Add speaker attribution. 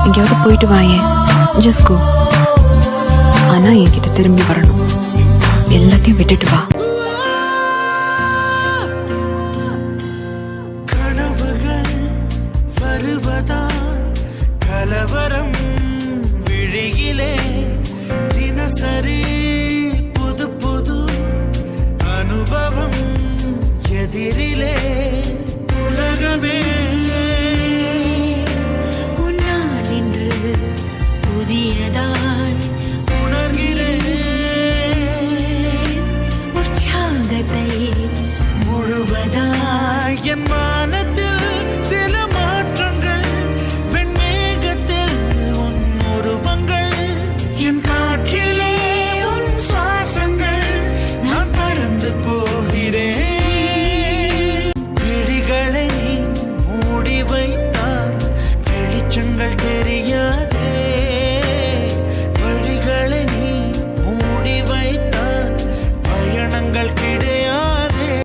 Speaker 1: எங்கேயாவது போயிட்டு வாயேன், ஜஸ்ட் கோ. ஆனா என்கிட்ட திரும்பி வரணும், எல்லாத்தையும் விட்டுட்டு வா.
Speaker 2: கனவுகள் வருவதா கலவரம் விழியிலே தினசரி புது புது அனுபவம் எதிரிலே உலகமே
Speaker 3: உன்னால் இன்று புதியதாய்
Speaker 2: உணர்கிறேன்
Speaker 3: உற்சாகத்தை
Speaker 2: முழுவதாய் என் வானத்தில் சில மாற்றங்கள் வெண்மேகத்தில் உன் உருவங்கள் என் காற்றிலே உன் சுவாசங்கள் நான் பறந்து போகிறேன் விழிகளை மூடி வைத்தால் வெளிச்சங்கள் தெரியும்